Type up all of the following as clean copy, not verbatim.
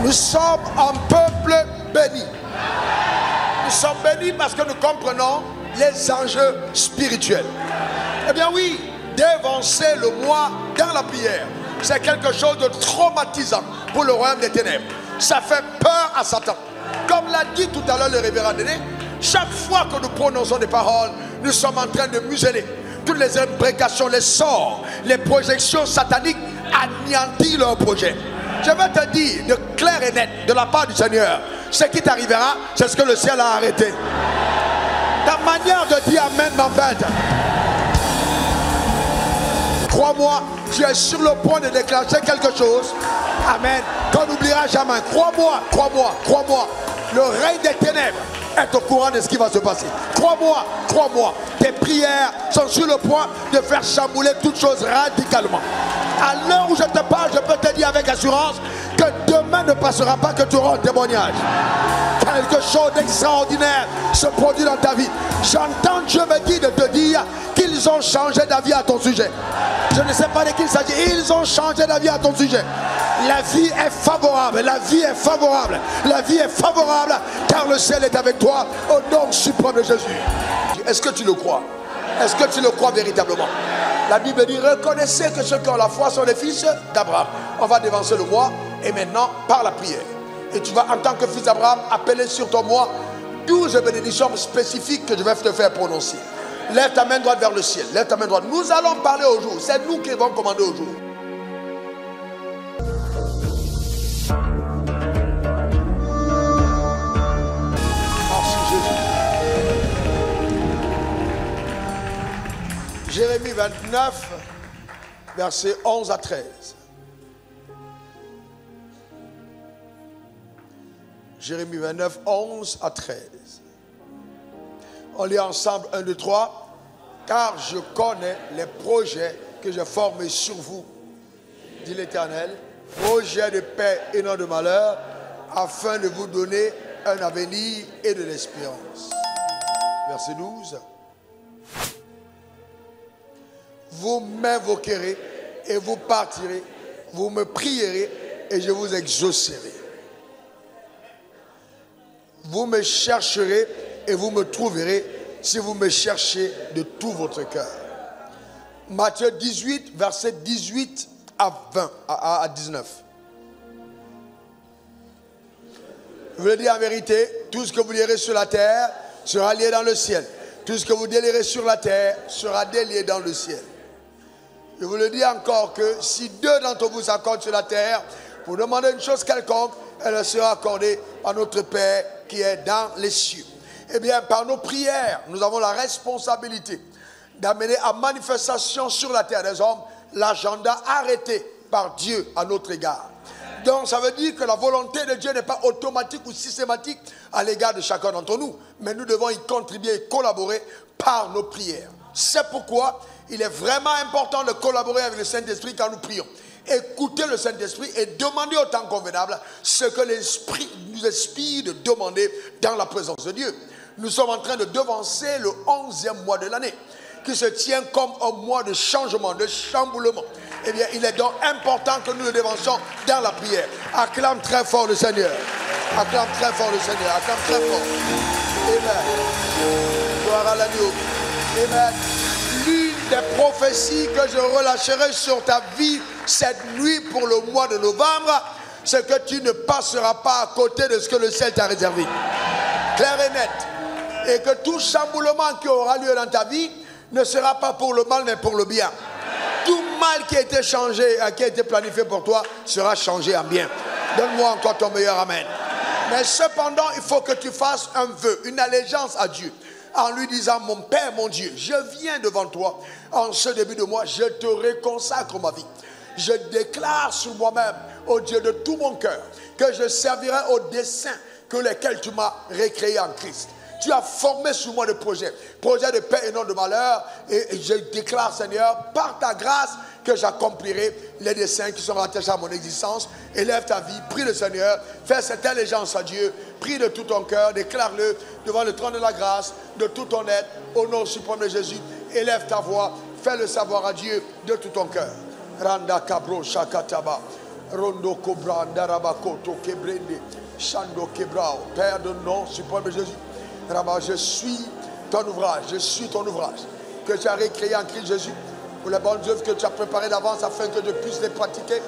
Nous sommes un peuple béni. Nous sommes bénis parce que nous comprenons les enjeux spirituels. Eh bien oui, dévancer le moi dans la prière, c'est quelque chose de traumatisant pour le royaume des ténèbres. Ça fait peur à Satan. Comme l'a dit tout à l'heure le révérend Denis, chaque fois que nous prononçons des paroles, nous sommes en train de museler toutes les imprécations, les sorts, les projections sataniques, anéantir leurs projets. Je vais te dire de clair et net de la part du Seigneur, ce qui t'arrivera, c'est ce que le ciel a arrêté. Ta manière de dire amen m'embête. Crois-moi, tu es sur le point de déclencher quelque chose. Amen. Qu'on n'oubliera jamais. Crois-moi, crois-moi, crois-moi. Le règne des ténèbres est au courant de ce qui va se passer. Crois-moi, crois-moi. Tes prières sont sur le point de faire chambouler toutes choses radicalement. À l'heure où je te parle, je peux te dire avec assurance que demain ne passera pas que tu auras un témoignage. Quelque chose d'extraordinaire se produit dans ta vie. J'entends Dieu me dire de te dire qu'ils ont changé d'avis à ton sujet. Je ne sais pas de qui il s'agit. Ils ont changé d'avis à ton sujet. La vie est favorable. La vie est favorable. La vie est favorable car le ciel est avec toi au nom suprême de Jésus. Est-ce que tu le crois? Est-ce que tu le crois véritablement? La Bible dit, reconnaissez que ceux qui ont la foi sont les fils d'Abraham. On va dévancer le moi et maintenant par la prière. Et tu vas en tant que fils d'Abraham appeler sur ton moi 12 bénédictions spécifiques que je vais te faire prononcer. Lève ta main droite vers le ciel. Lève ta main droite. Nous allons parler au jour. C'est nous qui allons commander au jour. Merci Jésus. Jérémie 29, versets 11 à 13. Jérémie 29, 11 à 13. On lit ensemble 1, 2, 3. Car je connais les projets que j'ai formés sur vous, dit l'Éternel, projets de paix et non de malheur, afin de vous donner un avenir et de l'espérance. Verset 12. Vous m'invoquerez et vous partirez, vous me prierez et je vous exaucerai. Vous me chercherez et vous me trouverez si vous me cherchez de tout votre cœur. Matthieu 18, verset 18 à 19. Je vous le dis en vérité, tout ce que vous lirez sur la terre sera lié dans le ciel. Tout ce que vous délirez sur la terre sera délié dans le ciel. Je vous le dis encore que si deux d'entre vous s'accordent sur la terre pour demander une chose quelconque, elle sera accordée par notre Père qui est dans les cieux. Eh bien, par nos prières, nous avons la responsabilité d'amener à manifestation sur la terre des hommes l'agenda arrêté par Dieu à notre égard. Donc, ça veut dire que la volonté de Dieu n'est pas automatique ou systématique à l'égard de chacun d'entre nous. Mais nous devons y contribuer et collaborer par nos prières. C'est pourquoi il est vraiment important de collaborer avec le Saint-Esprit quand nous prions. Écouter le Saint-Esprit et demander au temps convenable ce que l'Esprit nous inspire de demander dans la présence de Dieu. Nous sommes en train de devancer le 11e mois de l'année, qui se tient comme un mois de changement, de chamboulement. Eh bien, il est donc important que nous le devancions dans la prière. Acclame très fort le Seigneur. Acclame très fort le Seigneur. Acclame très fort. Amen. Gloire à l'agneau. Amen. L'une des prophéties que je relâcherai sur ta vie cette nuit pour le mois de novembre, c'est que tu ne passeras pas à côté de ce que le ciel t'a réservé. Clair et net. Et que tout chamboulement qui aura lieu dans ta vie ne sera pas pour le mal mais pour le bien. Tout mal qui a été changé, qui a été planifié pour toi sera changé en bien. Donne-moi encore ton meilleur amen. Mais cependant, il faut que tu fasses un vœu, une allégeance à Dieu, en lui disant: mon Père, mon Dieu, je viens devant toi en ce début de mois, je te reconsacre ma vie. Je déclare sur moi-même, au Dieu de tout mon cœur, que je servirai au dessein que lesquels tu m'as recréé en Christ. Tu as formé sur moi des projets de paix et non de malheur. Et je déclare, Seigneur, par ta grâce, que j'accomplirai les desseins qui sont rattachés à mon existence. Élève ta vie, prie le Seigneur, fais cette allégeance à Dieu, prie de tout ton cœur, déclare-le devant le trône de la grâce, de tout ton être, au nom suprême de Jésus. Élève ta voix, fais le savoir à Dieu de tout ton cœur. Randa kabro shakataba. Rondo Cobra, Ndarabakoto, Kebrende, Shando Kebrao. Père de nom suprême de Jésus. Je suis ton ouvrage, je suis ton ouvrage. Que tu as récréé en Christ Jésus. Pour les bonnes œuvres que tu as préparées d'avance afin que je puisse les pratiquer.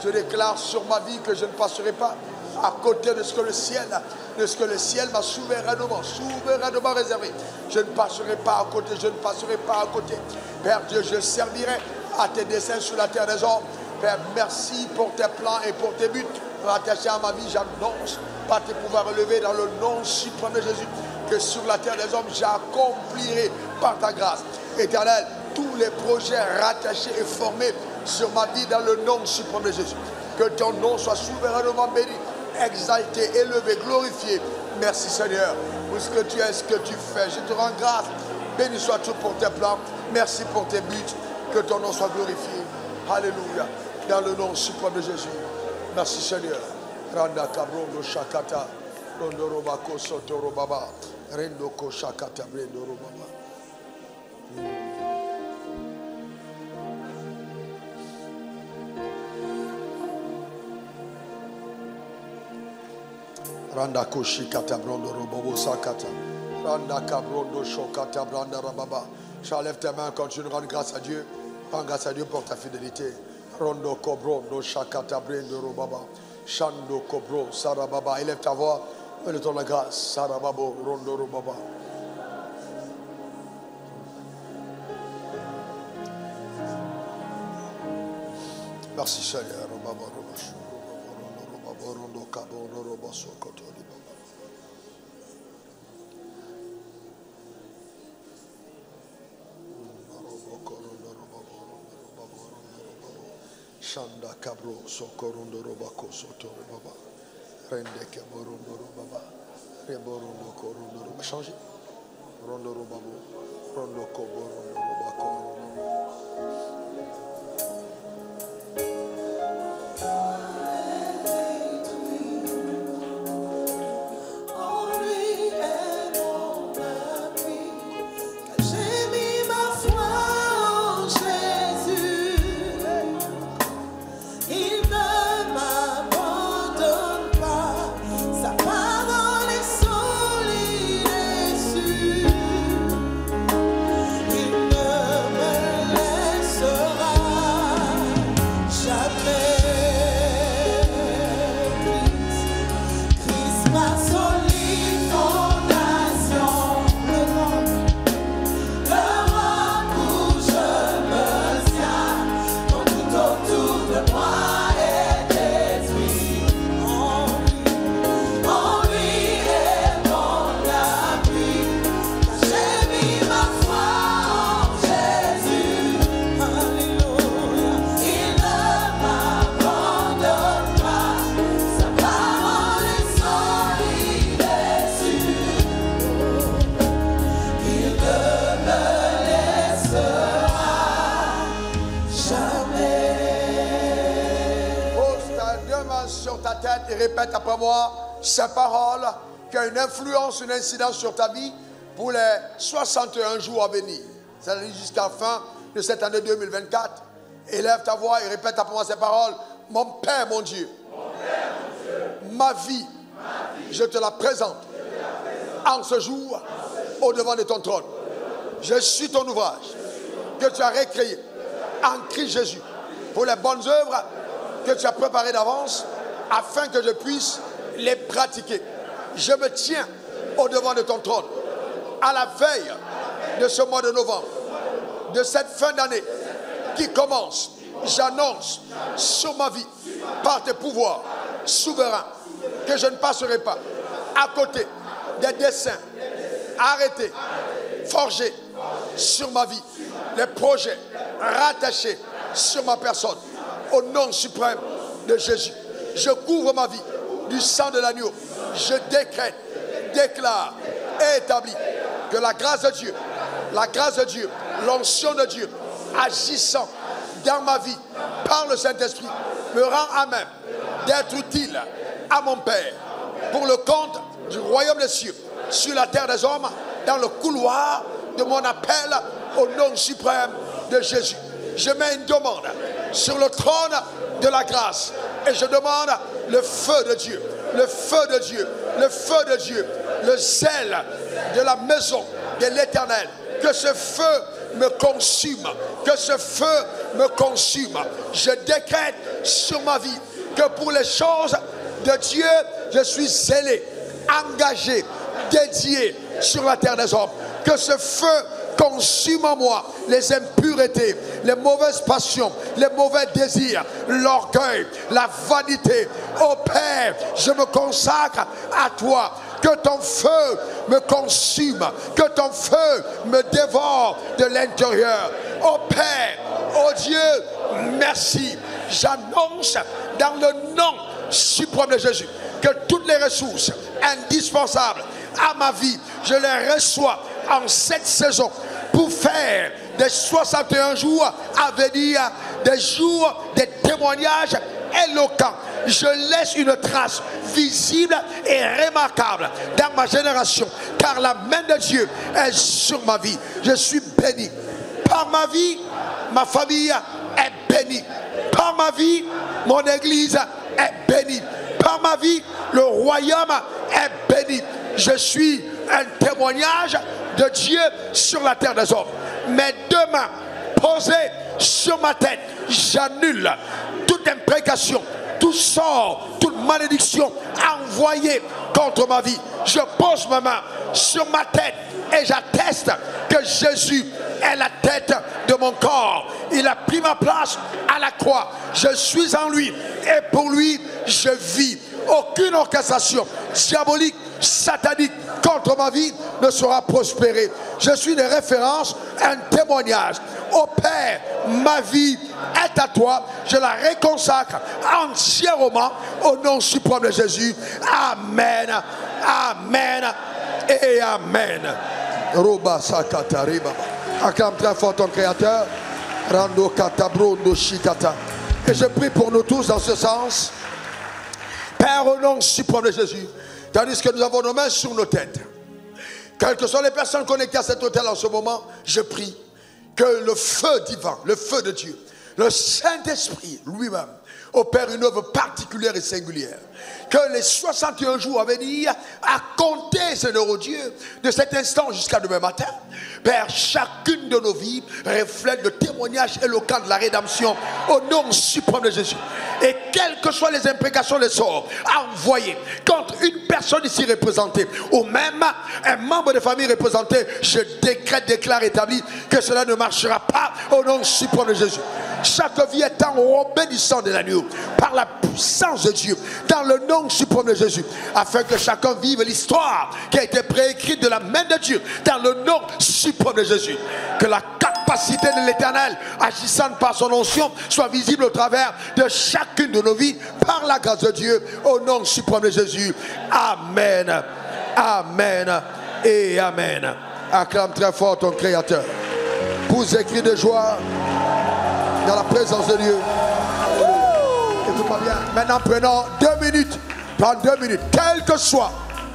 Je déclare sur ma vie que je ne passerai pas à côté de ce que le ciel m'a souverainement réservé. Je ne passerai pas à côté, je ne passerai pas à côté. Père Dieu, je servirai à tes desseins sur la terre des hommes. Père, merci pour tes plans et pour tes buts rattachés à ma vie. J'annonce par tes pouvoirs relevés dans le nom suprême de Jésus que sur la terre des hommes, j'accomplirai par ta grâce. Éternel, tous les projets rattachés et formés sur ma vie dans le nom suprême de Jésus. Que ton nom soit souverainement béni, exalté, élevé, glorifié. Merci Seigneur pour ce que tu es, ce que tu fais. Je te rends grâce. Béni sois-tu pour tes plans. Merci pour tes buts. Que ton nom soit glorifié. Alléluia. Dans le nom suprême de Jésus. Merci Seigneur. Randa kabrondo shakata. Rondo robako soto robaba. Rendo ko shakata brendo robaba. Randa koshi kata brondo robobo sakata. Randa kabrondo shokata branda rababa. J'enlève tes mains, continue de rendre grâce à Dieu. Rends grâce à Dieu pour ta fidélité. Rondo kobrondo shakata brendo robaba. Shando kobro sarababa. Élève ta voix. Fais-le-toi la grâce. Sarababo rondo robaba. Merci Seigneur. Robaba robashu. Rondo kabo robo sokoto libaba. Shanda kabro sokorondo robako soto robaba. Rende keborondo robaba. Reborondo korondo robaba. Changez. Rondo robabo. Rondo koborondo robako. Et répète après moi ces paroles qui ont une influence, une incidence sur ta vie pour les 61 jours à venir. C'est-à-dire jusqu'à la fin de cette année 2024. Élève ta voix et répète après moi ces paroles. Mon Père, mon Dieu, ma vie, je te la présente en ce jour au devant de ton trône. Je suis ton ouvrage que tu as récréé en Christ Jésus pour les bonnes œuvres que tu as préparées d'avance afin que je puisse les pratiquer. Je me tiens au devant de ton trône à la veille de ce mois de novembre, de cette fin d'année qui commence. J'annonce sur ma vie, par tes pouvoirs souverains, que je ne passerai pas à côté des desseins arrêtés, forgés sur ma vie, les projets rattachés sur ma personne, au nom suprême de Jésus. Je couvre ma vie du sang de l'agneau. Je décrète, déclare et établis que la grâce de Dieu, l'onction de Dieu, agissant dans ma vie par le Saint-Esprit, me rend à même d'être utile à mon Père pour le compte du royaume des cieux, sur la terre des hommes, dans le couloir de mon appel au nom suprême de Jésus. Je mets une demande sur le trône de la grâce Et je demande le feu de Dieu, le feu de Dieu, le feu de Dieu, le zèle de la maison de l'Éternel. Que ce feu me consume, que ce feu me consume. Je décrète sur ma vie que pour les choses de Dieu, je suis zélé, engagé, dédié sur la terre des hommes. Que ce feu consume en moi les impuretés, les mauvaises passions, les mauvais désirs, l'orgueil, la vanité. Oh Père, je me consacre à toi. Que ton feu me consume, que ton feu me dévore de l'intérieur. Oh Père, oh Dieu, merci. J'annonce dans le nom suprême de Jésus que toutes les ressources indispensables à ma vie, je les reçois en cette saison pour faire des 61 jours à venir, des jours, des témoignages éloquents. Je laisse une trace visible et remarquable dans ma génération, car la main de Dieu est sur ma vie. Je suis béni. Par ma vie, ma famille est bénie. Par ma vie, mon église est bénie. Par ma vie, le royaume est béni. Je suis un témoignage de Dieu sur la terre des hommes. Mes deux mains posées sur ma tête, j'annule toute imprécation, tout sort, toute malédiction envoyée contre ma vie. Je pose ma main sur ma tête et j'atteste que Jésus est la tête de mon corps. Il a pris ma place à la croix. Je suis en lui et pour lui, je vis. Aucune orchestration diabolique, satanique contre ma vie ne sera prospérée. Je suis une référence, un témoignage. Ô Père, ma vie est à toi. Je la réconsacre entièrement au nom suprême de Jésus. Amen. Amen et amen. Acclame très fort ton Créateur. Rando katabrondo shikata. Et je prie pour nous tous dans ce sens. Père, au nom suprême de Jésus, tandis que nous avons nos mains sur nos têtes, quelles que soient les personnes connectées à cet hôtel en ce moment, je prie que le feu divin, le feu de Dieu, le Saint-Esprit lui-même opère une œuvre particulière et singulière. Que les 61 jours à venir, à compter, Seigneur oh Dieu, de cet instant jusqu'à demain matin, Père, chacune de nos vies reflète le témoignage éloquent de la rédemption au nom suprême de Jésus. Et quelles que soient les imprécations, les sorts envoyés contre une personne ici représentée, ou même un membre de famille représenté, je décrète, déclare, établi que cela ne marchera pas au nom suprême de Jésus. Chaque vie est enrobée du sang de l'agneau par la puissance de Dieu, dans le nom suprême de Jésus, afin que chacun vive l'histoire qui a été préécrite de la main de Dieu, dans le nom suprême de Jésus. Que la capacité de l'Éternel, agissant par son onction, soit visible au travers de chacune de nos vies, par la grâce de Dieu, au nom suprême de Jésus. Amen. Amen et amen. Acclame très fort ton Créateur. Pousse des cris de joie dans la présence de Dieu. Écoute-moi bien. Maintenant, prenons 2 minutes. Prends 2 minutes. Quelle que soit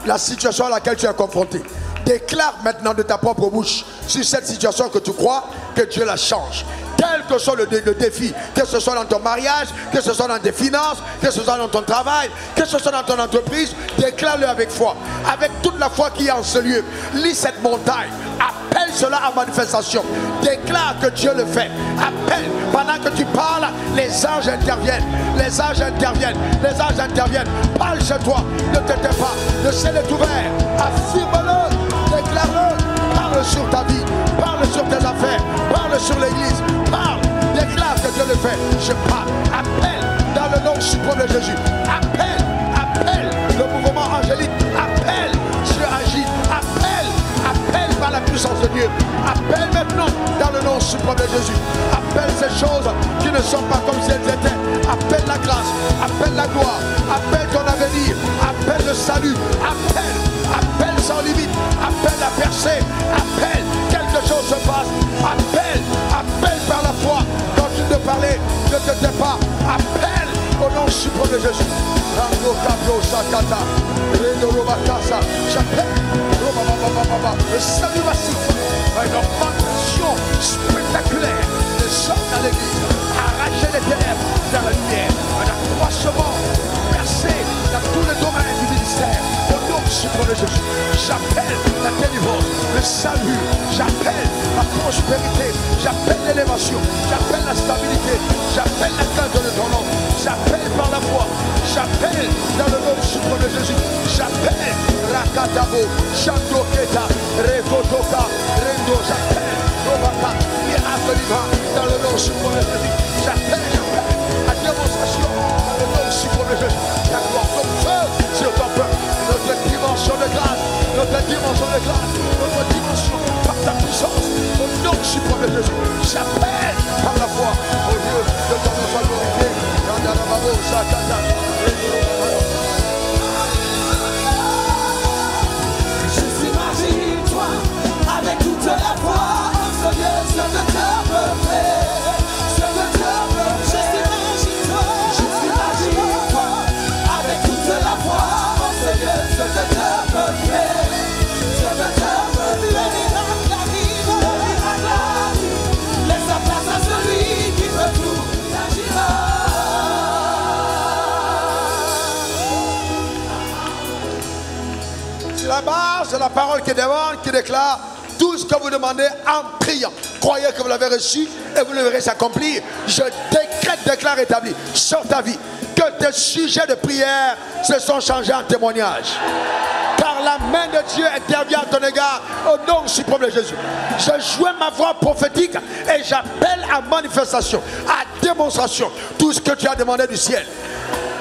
la situation à laquelle tu es confronté, déclare maintenant de ta propre bouche sur cette situation que tu crois que Dieu la change. Quel que soit le défi, que ce soit dans ton mariage, que ce soit dans tes finances, que ce soit dans ton travail, que ce soit dans ton entreprise, déclare-le avec foi, avec toute la foi qui est en ce lieu. Lis cette montagne, appelle cela à manifestation, déclare que Dieu le fait, appelle, pendant que tu parles, les anges interviennent, les anges interviennent, les anges interviennent. Parle chez toi, ne te tais pas, le ciel est ouvert, affirme-le, déclare-le, parle sur ta vie, parle sur tes affaires, parle sur l'église, parle, déclare que Dieu le fait. Je parle, appelle dans le nom suprême de Jésus, appelle, appelle le mouvement angélique, appelle, Dieu agit, appelle par la puissance de Dieu, appelle maintenant dans le nom suprême de Jésus, appelle ces choses qui ne sont pas comme si elles étaient, appelle la grâce, appelle la gloire, appelle ton avenir, appelle le salut, appelle sans limite, appelle la percée, appelle, quelque chose se passe, appelle par la foi, continue de parler, ne te tais pas, appelle au nom suprême de Jésus. J'appelle le salut massif, une augmentation spectaculaire les sommes dans l'église. Arracher les ténèbres dans la lumière. Un accroissement percé dans tous les domaines du ministère. Au nom suprême de Jésus. J'appelle la délivrance, le salut. J'appelle la prospérité. J'appelle l'élévation. J'appelle la stabilité. J'appelle la crainte de ton nom. J'appelle par la foi. J'appelle dans le nom suprême de Jésus. J'appelle Rakatabo, Chandoketa, Rekotoka, Rendo. J'appelle Robaka, miracle divin dans le nom suprême de Jésus. J'appelle la démonstration dans le nom suprême de Jésus. J'accorde ton feu sur ton peuple. Notre dimension de grâce, notre dimension de grâce, notre dimension par ta puissance. Au nom suprême de Jésus. J'appelle par la foi au Dieu de ton nom soit glorifié. Je t'imagine toi avec toute la foi, Seigneur, ce que Dieu me fait, ce que Dieu me fait. Je t'imagine toi avec toute la foi, Seigneur, ce que Dieu me fait, ce que Dieu me fait. Le miracle arrive, laisse la place à celui qui veut tout, il agira. C'est la base de la parole qui demande, qui déclare tout ce que vous demandez en priant. Croyez que vous l'avez reçu et vous le verrez s'accomplir. Je décrète, déclare, établi sur ta vie que tes sujets de prière se sont changés en témoignage. Car la main de Dieu intervient à ton égard au nom suprême de Jésus. Je joins ma voix prophétique et j'appelle à manifestation, à démonstration, tout ce que tu as demandé du ciel.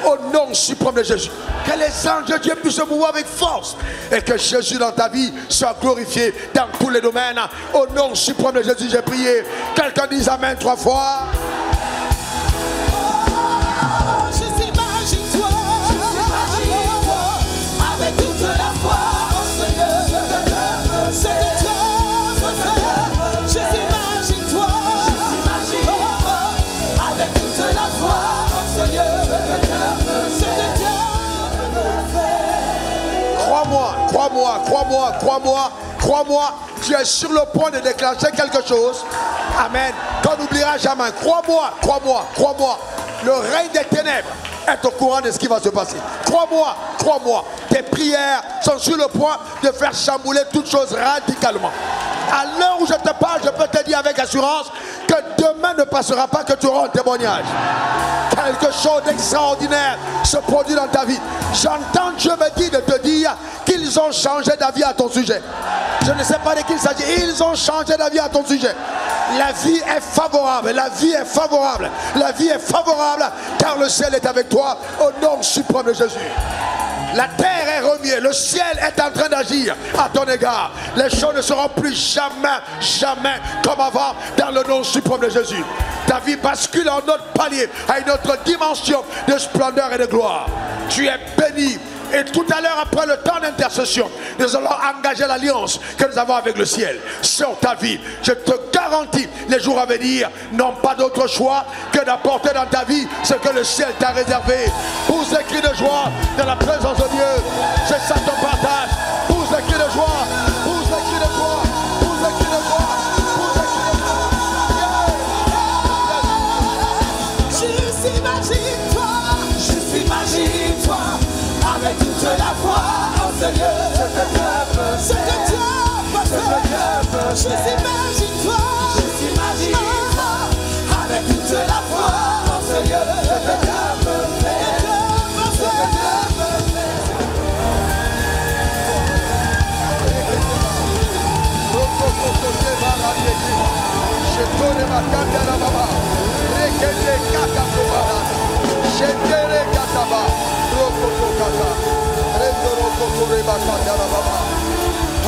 Au nom suprême de Jésus. Que les anges de Dieu puissent se mouvoir avec force. Et que Jésus dans ta vie soit glorifié dans tous les domaines. Au nom suprême de Jésus, j'ai prié. Quelqu'un dise Amen 3 fois. Je t'imagine toi avec toute la foi, Seigneur, ce que Dieu me fait. Je t'imagine toi avec toute la foi, Seigneur, ce que Dieu me fait. Crois-moi, crois-moi, crois-moi, crois-moi, crois-moi. Tu es sur le point de déclencher quelque chose. Amen. Qu'on n'oubliera jamais. Crois-moi, crois-moi, crois-moi. Le règne des ténèbres est au courant de ce qui va se passer. Crois-moi, crois-moi. Tes prières sont sur le point de faire chambouler toutes choses radicalement. À l'heure où je te parle, je peux te dire avec assurance que demain ne passera pas que tu auras un témoignage. Quelque chose d'extraordinaire se produit dans ta vie. J'entends Dieu me dire de te dire qu'ils ont changé d'avis à ton sujet. Je ne sais pas de qui il s'agit. Ils ont changé d'avis à ton sujet. La vie est favorable. La vie est favorable. La vie est favorable car le ciel est avec toi au nom suprême de Jésus. La terre est remuée, le ciel est en train d'agir à ton égard. Les choses ne seront plus jamais, jamais comme avant dans le nom suprême de Jésus. Ta vie bascule à un autre palier, à une autre dimension de splendeur et de gloire. Tu es béni. Et tout à l'heure, après le temps d'intercession, nous allons engager l'alliance que nous avons avec le ciel sur ta vie. Je te garantis, les jours à venir n'ont pas d'autre choix que d'apporter dans ta vie ce que le ciel t'a réservé. Pousse des cris de joie dans la présence de Dieu. C'est ça ton partage. Pousse des cris de joie. Pousse des cris de joie. Pousse des cris de joie. Pousse des cris de joie. Je t'imagine toi avec toute la foi, oh Seigneur, ce que Dieu me fait. Je t'imagine toi avec toute la foi, oh Seigneur, ce que Dieu me fait.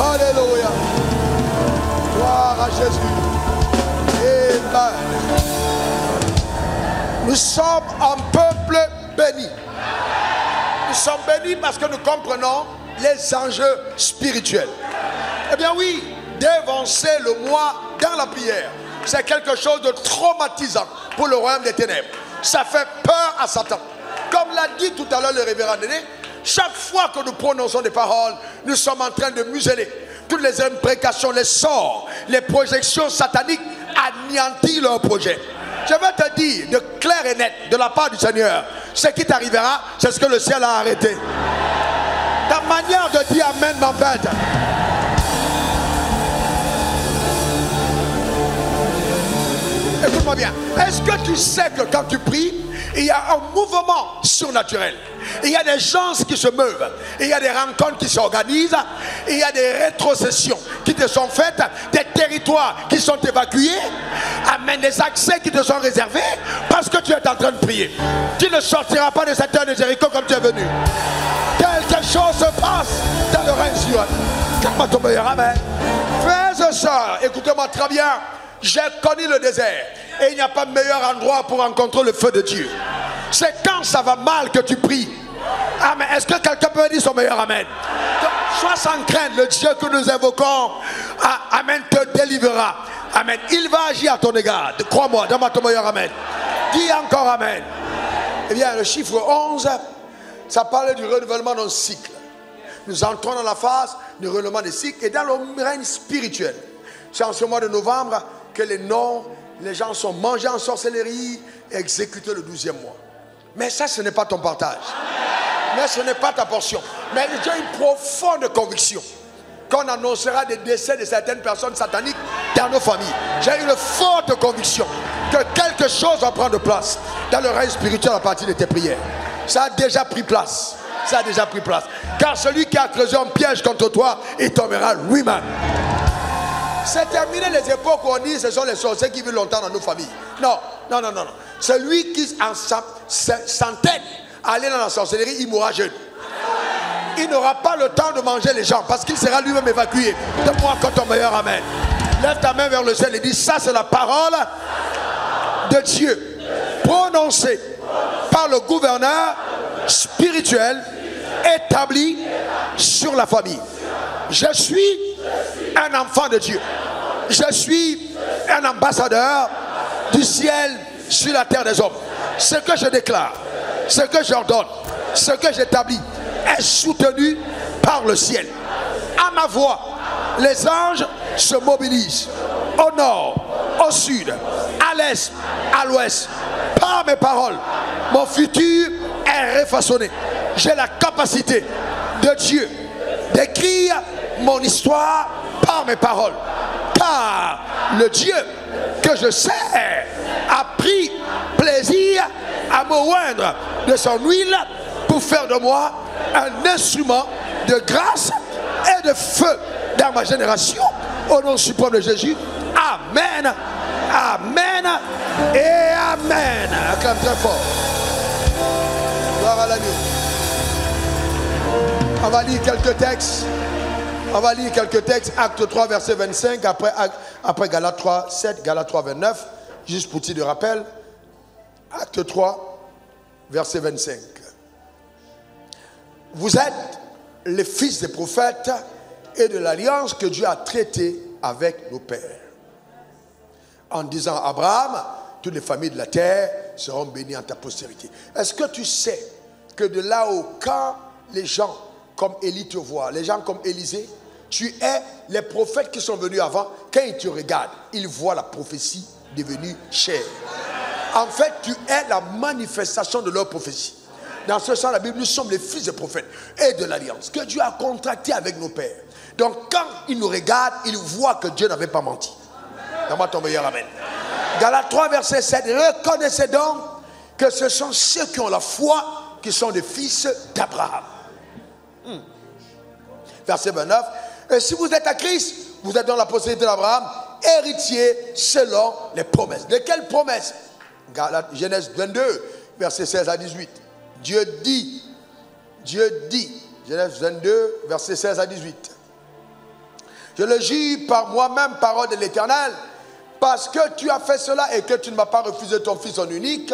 Alléluia. Gloire à Jésus. Amen. Nous sommes un peuple béni. Nous sommes bénis parce que nous comprenons les enjeux spirituels. Eh bien oui, dévancer le moi dans la prière, c'est quelque chose de traumatisant pour le royaume des ténèbres. Ça fait peur à Satan. Comme l'a dit tout à l'heure le révérend Déné, chaque fois que nous prononçons des paroles, nous sommes en train de museler toutes les imprécations, les sorts, les projections sataniques anéantir leur projet. Je vais te dire de clair et net de la part du Seigneur, ce qui t'arrivera, c'est ce que le ciel a arrêté. Ta manière de dire amen m'embête. Écoute-moi bien. Est-ce que tu sais que quand tu pries, il y a un mouvement surnaturel? Il y a des gens qui se meuvent. Il y a des rencontres qui s'organisent. Il y a des rétrocessions qui te sont faites. Des territoires qui sont évacués. Amen. Des accès qui te sont réservés parce que tu es en train de prier. Tu ne sortiras pas de cette terre de Jéricho comme tu es venu. Quelque chose se passe dans le règne sur calme ton meilleur. Amen. Frères et sœurs, écoutez-moi très bien. J'ai connu le désert et il n'y a pas de meilleur endroit pour rencontrer le feu de Dieu. C'est quand ça va mal que tu pries. Amen. Est-ce que quelqu'un peut dire son meilleur amen? Donc, sois sans crainte, le Dieu que nous invoquons, amen, te délivrera. Amen. Il va agir à ton égard. Crois-moi, donne-moi ton meilleur amen. Dis encore amen. Eh bien, le chiffre 11, ça parle du renouvellement d'un cycle. Nous entrons dans la phase du renouvellement des cycles et dans le règne spirituel. C'est en ce mois de novembre que les gens sont mangés en sorcellerie et exécutés le 12e mois. Mais ça, ce n'est pas ton partage. Mais ce n'est pas ta portion. Mais j'ai une profonde conviction qu'on annoncera des décès de certaines personnes sataniques dans nos familles. J'ai une forte conviction que quelque chose va prendre place dans le règne spirituel à partir de tes prières. Ça a déjà pris place. Ça a déjà pris place. Car celui qui a creusé un piège contre toi, il tombera lui-même. C'est terminé les époques où on dit que ce sont les sorciers qui vivent longtemps dans nos familles. Non, non, non, non. Celui qui s'entête à aller dans la sorcellerie, il mourra jeune. Il n'aura pas le temps de manger les gens parce qu'il sera lui-même évacué. Donne-moi encore ton meilleur amen. Lève ta main vers le ciel et dis, ça c'est la parole de Dieu prononcée par le gouverneur spirituel établi sur la famille. Je suis un enfant de Dieu. Je suis un ambassadeur du ciel sur la terre des hommes. Ce que je déclare, ce que j'ordonne, ce que j'établis est soutenu par le ciel. À ma voix, les anges se mobilisent au nord, au sud, à l'est, à l'ouest. Par mes paroles, mon futur est refaçonné. J'ai la capacité de Dieu d'écrire mon histoire par mes paroles. Car le Dieu que je sers a pris plaisir à me oindre de son huile pour faire de moi un instrument de grâce et de feu dans ma génération. Au nom suprême de Jésus. Amen. Amen. Et amen. Acclame très fort. Gloire à l'agneau. On va lire quelques textes. On va lire quelques textes. Acte 3, verset 25. Après Galates 3, 7, Galates 3, 29. Juste pour titre de rappel. Acte 3, verset 25. Vous êtes les fils des prophètes et de l'alliance que Dieu a traitée avec nos pères. En disant à Abraham, toutes les familles de la terre seront bénies en ta postérité. Est-ce que tu sais que de là-haut, quand les gens comme Élie te voient, les gens comme Élisée, tu es les prophètes qui sont venus avant, quand ils te regardent, ils voient la prophétie devenue chair. En fait, tu es la manifestation de leur prophétie. Dans ce sens, la Bible, nous sommes les fils des prophètes et de l'alliance que Dieu a contracté avec nos pères. Donc, quand ils nous regardent, ils voient que Dieu n'avait pas menti. Donne-moi ton meilleur amen. Galates 3, verset 7. Reconnaissez donc que ce sont ceux qui ont la foi qui sont des fils d'Abraham. Verset 29. Et si vous êtes à Christ, vous êtes dans la postérité d'Abraham, héritier selon les promesses. De quelles promesses? Genèse 22, verset 16 à 18. Dieu dit, Genèse 22, verset 16 à 18. Je le jure par moi-même, parole de l'Éternel, parce que tu as fait cela et que tu ne m'as pas refusé ton fils en unique,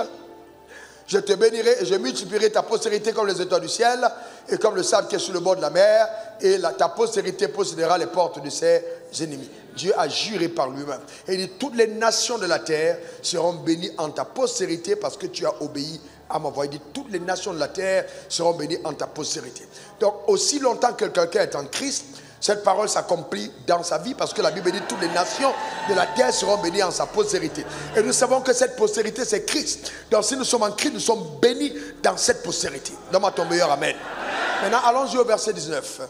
je te bénirai et je multiplierai ta postérité comme les étoiles du ciel et comme le sable qui est sur le bord de la mer, et ta postérité possédera les portes de ses ennemis. Dieu a juré par lui-même. Et il dit, toutes les nations de la terre seront bénies en ta postérité parce que tu as obéi à ma voix. Il dit, toutes les nations de la terre seront bénies en ta postérité. Donc, aussi longtemps que quelqu'un est en Christ, Cette parole s'accomplit dans sa vie parce que la Bible dit toutes les nations de la terre seront bénies en sa postérité. Et nous savons que cette postérité, c'est Christ. Donc si nous sommes en Christ, nous sommes bénis dans cette postérité. Donne-moi ton meilleur amen. Maintenant, allons-y au verset 19.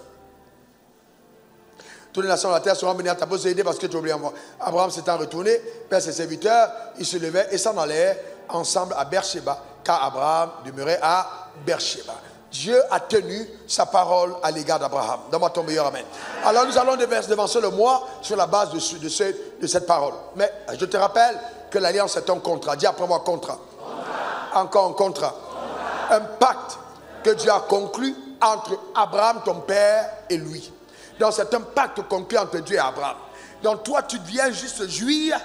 Toutes les nations de la terre seront bénies en ta postérité parce que tu oublies moi. Abraham s'étant retourné, père ses serviteurs, il se levait et s'en allait ensemble à Beersheba, car Abraham demeurait à Beersheba. Dieu a tenu sa parole à l'égard d'Abraham. Donne-moi ton meilleur amen. Alors nous allons devancer le mois sur la base de cette parole. Mais je te rappelle que l'alliance est un contrat. Dis après moi contrat. Encore un contrat. Un pacte que Dieu a conclu entre Abraham, ton père, et lui. Donc c'est un pacte conclu entre Dieu et Abraham. Donc toi tu viens juste jouir,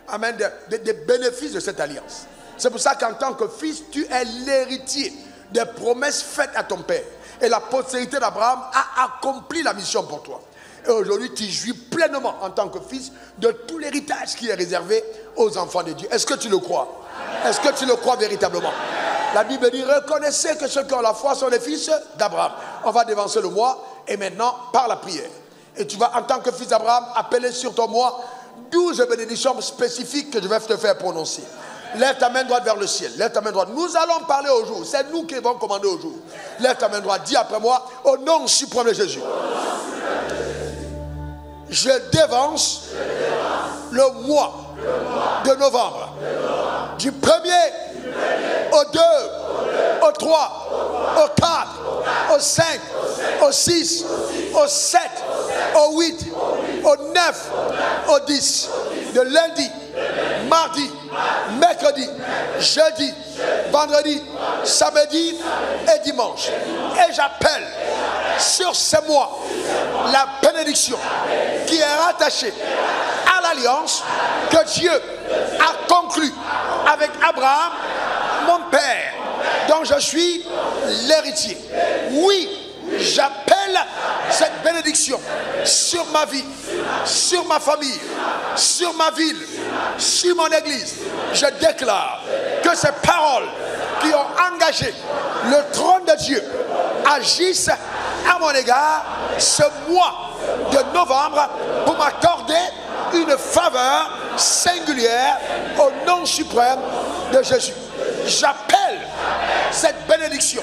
amen, des bénéfices de cette alliance. C'est pour ça qu'en tant que fils, tu es l'héritier des promesses faites à ton père. Et la postérité d'Abraham a accompli la mission pour toi. Et aujourd'hui, tu jouis pleinement en tant que fils de tout l'héritage qui est réservé aux enfants de Dieu. Est-ce que tu le crois? Est-ce que tu le crois véritablement? La Bible dit, reconnaissez que ceux qui ont la foi sont les fils d'Abraham. On va dévancer le mois et maintenant, par la prière. Et tu vas, en tant que fils d'Abraham, appeler sur ton mois 12 bénédictions spécifiques que je vais te faire prononcer. Lève ta main droite vers le ciel. Lève ta main droite. Nous allons parler au jour. C'est nous qui allons commander au jour. Lève ta main droite. Dis après moi, au nom suprême de Jésus. Je dévance le mois de novembre. Du 1er au 2, au 3, au 4, au 5, au 6, au 7, au 8, au 9, au 10. De lundi, mardi, mercredi, jeudi, vendredi, samedi et dimanche. Et j'appelle sur ces mois la bénédiction qui est rattachée à l'alliance que Dieu a conclue avec Abraham, mon père, dont je suis l'héritier. Oui, j'appelle cette bénédiction sur ma vie, sur ma famille, sur ma ville, sur mon église. Je déclare que ces paroles qui ont engagé le trône de Dieu agissent à mon égard ce mois de novembre pour m'accorder une faveur singulière au nom suprême de Jésus. J'appelle cette bénédiction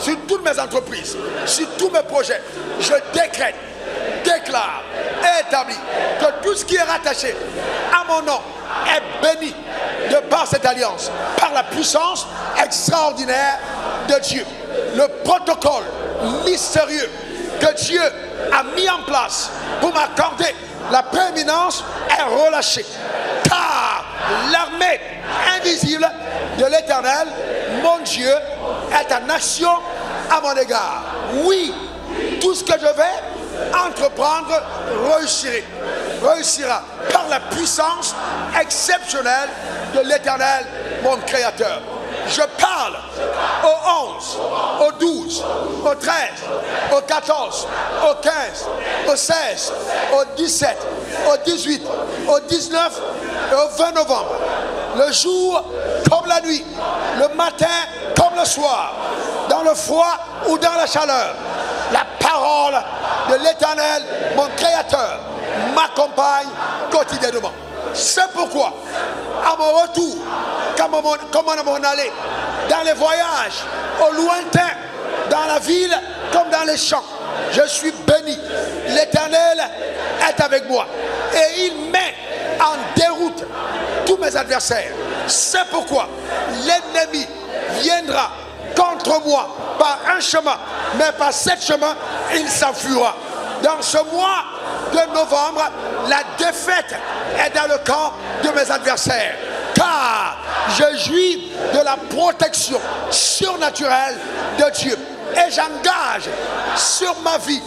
sur toutes mes entreprises, sur tous mes projets. Je décrète, déclare et établis que tout ce qui est rattaché à mon nom est béni de par cette alliance, par la puissance extraordinaire de Dieu. Le protocole mystérieux que Dieu a mis en place pour m'accorder la prééminence est relâché. Car l'armée invisible de l'Éternel, mon Dieu, est en action à mon égard. Oui, tout ce que je vais entreprendre réussira par la puissance exceptionnelle de l'Éternel, mon Créateur. Je parle au 11, au 12, au 13, au 14, au 15, au 16, au 17, au 18, au 19 et au 20 novembre. Le jour comme la nuit, le matin comme le soir, dans le froid ou dans la chaleur. La parole de l'Éternel, mon Créateur, m'accompagne quotidiennement. C'est pourquoi, à mon retour, comme à mon aller, dans les voyages, au lointain, dans la ville comme dans les champs, je suis béni. L'Éternel est avec moi et il met en déroute tous mes adversaires. C'est pourquoi l'ennemi viendra contre moi par un chemin, mais par 7 chemins, il s'enfuira. Dans ce mois de novembre, la défaite est dans le camp de mes adversaires. Car je jouis de la protection surnaturelle de Dieu. Et j'engage sur ma vie,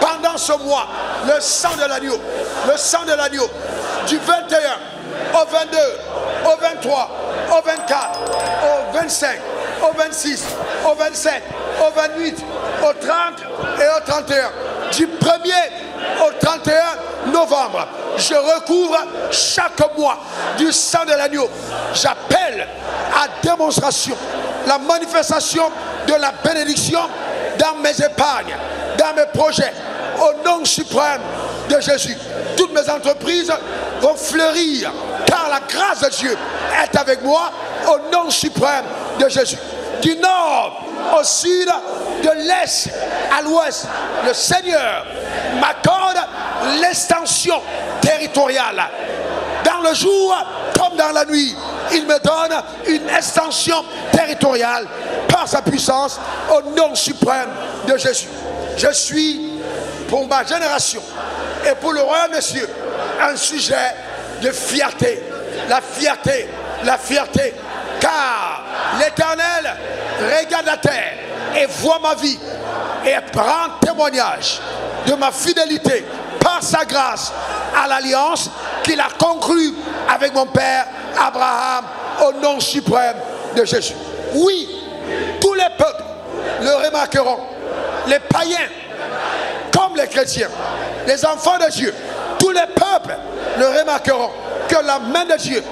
pendant ce mois, le sang de l'agneau. Le sang de l'agneau du 21 au 22, au 23, au 24, au 25, au 26, au 27, au 28, au 30 et au 31. Du 1er au 31 novembre, je recouvre chaque mois du sang de l'agneau. J'appelle à démonstration la manifestation de la bénédiction dans mes épargnes, dans mes projets, au nom nom suprême de Jésus. Toutes mes entreprises vont fleurir, car la grâce de Dieu est avec moi, au nom suprême de Jésus. Du nord au sud, de l'est à l'ouest, le Seigneur m'accorde l'extension territoriale. Dans le jour comme dans la nuit, il me donne une extension territoriale par sa puissance, au nom suprême de Jésus. Je suis, pour ma génération et pour le royaume des cieux, un sujet de fierté. La fierté, la fierté, car l'Éternel regarde la terre et voit ma vie et prend témoignage de ma fidélité par sa grâce à l'alliance qu'il a conclue avec mon père Abraham, au nom suprême de Jésus. Oui, tous les peuples le remarqueront, les païens comme les chrétiens, les enfants de Dieu, tous les peuples le remarqueront, que la main de Dieu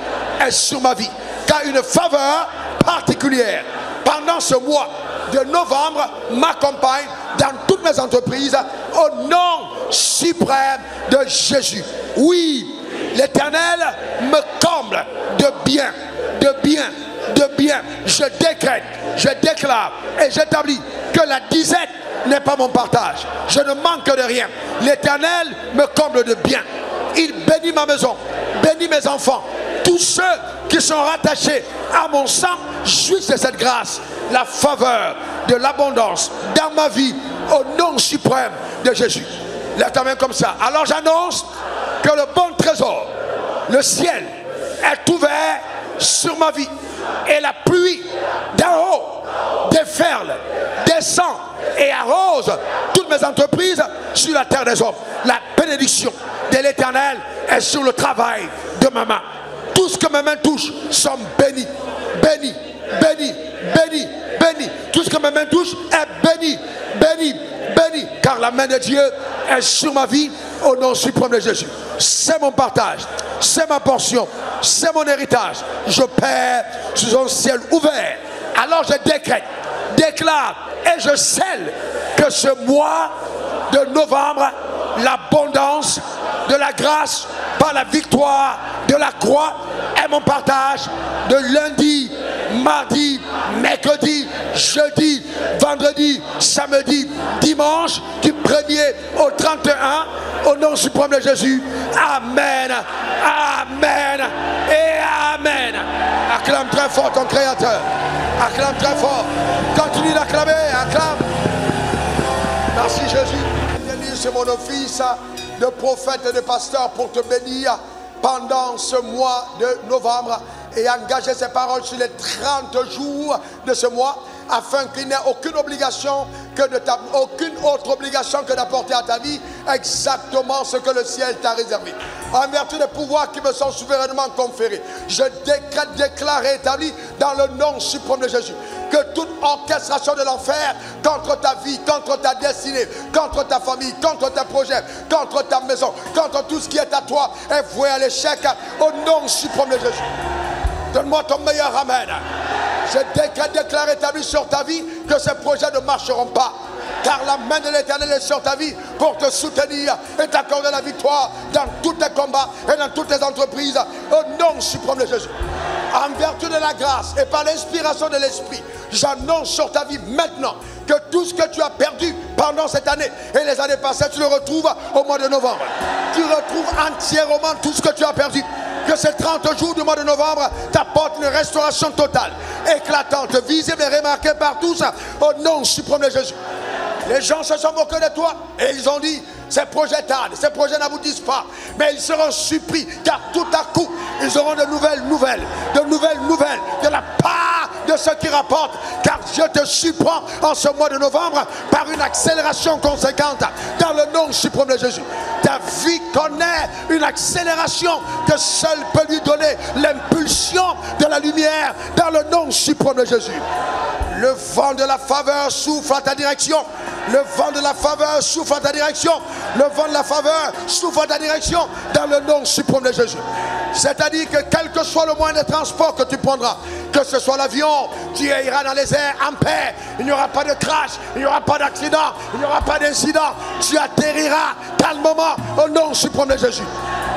est sur ma vie, car une faveur particulière pendant ce mois de novembre m'accompagne dans toutes mes entreprises, au nom suprême de Jésus. Oui, l'Éternel me comble de bien, de bien, de bien. Je décrète, je déclare et j'établis que la disette n'est pas mon partage. Je ne manque de rien. L'Éternel me comble de bien. Il bénit ma maison, bénit mes enfants. Tous ceux qui sont rattachés à mon sang jouissent de cette grâce, la faveur de l'abondance dans ma vie, au nom suprême de Jésus. Lève ta main comme ça. Alors j'annonce que le bon trésor, le ciel, est ouvert sur ma vie. Et la pluie d'en haut déferle, descend et arrose toutes mes entreprises sur la terre des hommes. La bénédiction de l'Éternel est sur le travail de ma main. Tout ce que mes mains touchent sont bénis, bénis, bénis, bénis, bénis. Tout ce que mes mains touchent est béni, béni, béni. Car la main de Dieu est sur ma vie, au nom suprême de Jésus. C'est mon partage, c'est ma portion, c'est mon héritage. Je perds sous un ciel ouvert. Alors je décrète, déclare et je scelle que ce mois de novembre, l'abondance de la grâce par la victoire de la croix est mon partage de lundi, mardi, mercredi, jeudi, vendredi, samedi, dimanche, du 1er au 31, au nom suprême de Jésus. Amen, amen et amen. Acclame très fort ton Créateur. Acclame très fort. Continue d'acclamer, acclame. Merci Jésus. C'est mon office de prophète et de pasteur pour te bénir pendant ce mois de novembre et engager ses paroles sur les 30 jours de ce mois, afin qu'il n'y ait aucune obligation aucune autre obligation que d'apporter à ta vie exactement ce que le ciel t'a réservé. En vertu des pouvoirs qui me sont souverainement conférés, je décrète, déclare et établis dans le nom suprême de Jésus que toute orchestration de l'enfer contre ta vie, contre ta destinée, contre ta famille, contre tes projets, contre ta maison, contre tout ce qui est à toi est voué à l'échec au nom suprême de Jésus. Donne-moi ton meilleur amen. Je décrète, déclare, établi sur ta vie que ces projets ne marcheront pas. Car la main de l'Éternel est sur ta vie pour te soutenir et t'accorder la victoire dans tous tes combats et dans toutes tes entreprises. Au nom suprême de Jésus. En vertu de la grâce et par l'inspiration de l'Esprit, j'annonce sur ta vie maintenant que tout ce que tu as perdu pendant cette année et les années passées, tu le retrouves au mois de novembre. Tu retrouves entièrement tout ce que tu as perdu. Que ces 30 jours du mois de novembre t'apportent une restauration totale, éclatante, visible et remarquée par tous, au nom suprême de Jésus. Les gens se sont moqués de toi et ils ont dit: ces projets tardent, ces projets n'aboutissent pas. Mais ils seront surpris car tout à coup, ils auront de nouvelles nouvelles de la part de ceux qui rapportent. Car Dieu te surprend en ce mois de novembre par une accélération conséquente dans le nom suprême de Jésus. Ta vie connaît une accélération que seul peut lui donner l'impulsion de la lumière dans le nom suprême de Jésus. Le vent de la faveur souffle à ta direction. Le vent de la faveur souffle à ta direction. Le vent de la faveur souffle à ta direction dans le nom suprême de Jésus. C'est-à-dire que quel que soit le moyen de transport que tu prendras, que ce soit l'avion, tu iras dans les airs en paix. Il n'y aura pas de crash, il n'y aura pas d'accident, il n'y aura pas d'incident. Tu atterriras calmement au nom suprême de Jésus.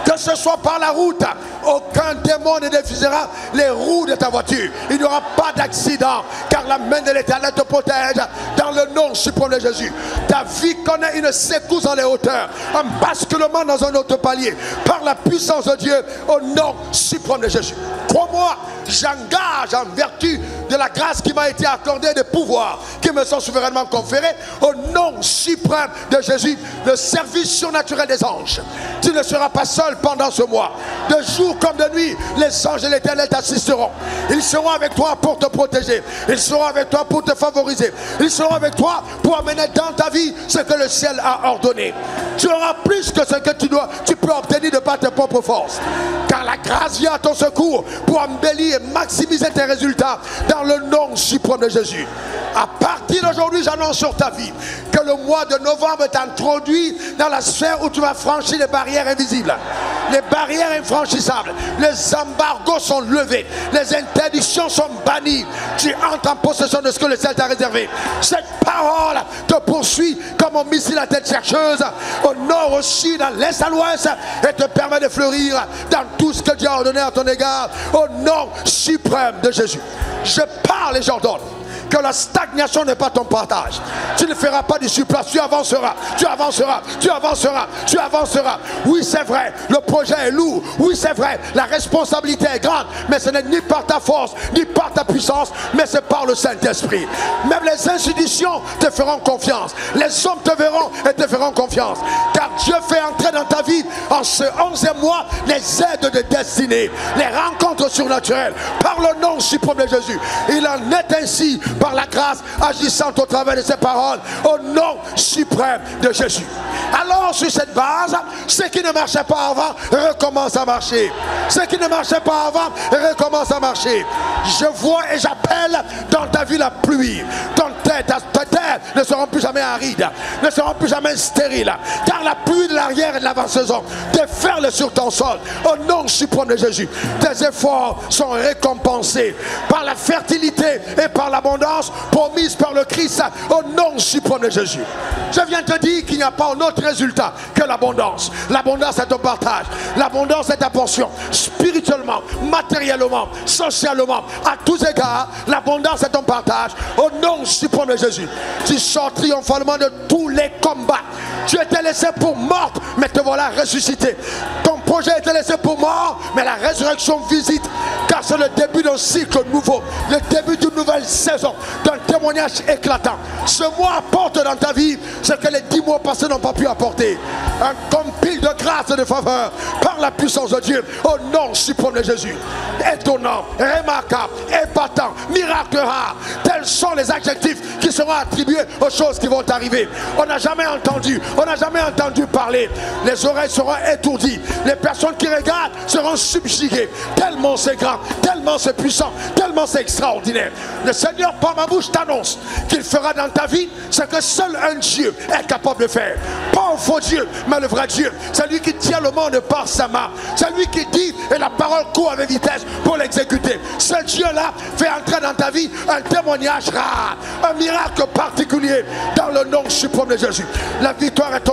Que ce soit par la route, aucun démon ne défisera les roues de ta voiture. Il n'y aura pas d'accident, car la main de l'Éternel te protège dans le nom suprême de Jésus. Ta vie connaît une secousse dans les hauteurs, un basculement dans un autre palier, par la puissance de Dieu, au nom suprême de Jésus. Crois-moi, j'engage en vertu de la grâce qui m'a été accordée, des pouvoirs qui me sont souverainement conférés, au nom suprême de Jésus, le service surnaturel des anges. Tu ne seras pas seul pendant ce mois. De jour comme de nuit, les anges de l'Éternel t'assisteront. Ils seront avec toi pour te protéger. Ils seront avec toi pour te favoriser. Ils seront avec toi pour amener dans ta vie ce que le ciel a ordonné. Tu auras plus que ce que tu peux obtenir de par tes propres forces. Car la grâce vient à ton secours pour embellir et maximiser tes résultats dans le nom suprême de Jésus. À partir d'aujourd'hui, j'annonce sur ta vie que le mois de novembre t'introduit dans la sphère où tu vas franchir les barrières invisibles, les barrières infranchissables. Les embargos sont levés, les interdictions sont bannies. Tu entres en possession de ce que le ciel t'a réservé. Cette parole te poursuit comme un missile à tête chercheuse, au nord, au sud, à l'est, à l'ouest, et te permet de fleurir dans tout ce que Dieu a ordonné à ton égard, au nom suprême de Jésus. Je parle et j'ordonne que la stagnation n'est pas ton partage. Tu ne feras pas du surplace, tu avanceras, tu avanceras, tu avanceras, tu avanceras. Oui, c'est vrai, le projet est lourd. Oui, c'est vrai, la responsabilité est grande, mais ce n'est ni par ta force, ni par ta puissance, mais c'est par le Saint-Esprit. Même les institutions te feront confiance. Les hommes te verront et te feront confiance. Car Dieu fait entrer dans ta vie, en ce 11e mois, les aides de destinée, les rencontres surnaturelles, par le nom suprême de Jésus. Il en est ainsi par la grâce agissante au travers de ces paroles, au nom suprême de Jésus. Alors sur cette base, ce qui ne marchait pas avant recommence à marcher. Ce qui ne marchait pas avant recommence à marcher. Je vois et j'appelle dans ta vie la pluie. Ta terre ne seront plus jamais arides, ne seront plus jamais stériles, car la pluie de l'arrière et de l'avant-saison déferle sur ton sol, au nom suprême de Jésus. Tes efforts sont récompensés par la fertilité et par l'abondance promise par le Christ, au nom suprême de Jésus. Je viens te dire qu'il n'y a pas un autre résultat que l'abondance. L'abondance est ton partage, l'abondance est ta portion, spirituellement, matériellement, socialement, à tous égards. L'abondance est ton partage, au nom suprême de Jésus. Tu sors triomphalement de tous les combats. Tu étais laissé pour mort, mais te voilà ressuscité. Ton projet était laissé pour mort, mais la résurrection visite, car c'est le début d'un cycle nouveau, le début d'une nouvelle saison, d'un témoignage éclatant. Ce mois apporte dans ta vie ce que les 10 mois passés n'ont pas pu apporter. Un compil de grâce et de faveur par la puissance de Dieu, au nom suprême de Jésus. Étonnant, remarquable, épatant, miracle rare, tels sont les adjectifs qui seront attribués aux choses qui vont arriver. On n'a jamais entendu parler. Les oreilles seront étourdies. Les personnes qui regardent seront subjuguées. Tellement c'est grand, tellement c'est puissant, tellement c'est extraordinaire. Le Seigneur, par ma bouche, t'annonce qu'il fera dans ta vie ce que seul un Dieu est capable de faire. Pas un faux Dieu, mais le vrai Dieu. C'est lui qui tient le monde par sa main. C'est lui qui dit et la parole court avec vitesse pour l'exécuter. Ce Dieu-là fait entrer dans ta vie un témoignage rare, un miracle particulier dans le nom suprême de Jésus. La victoire est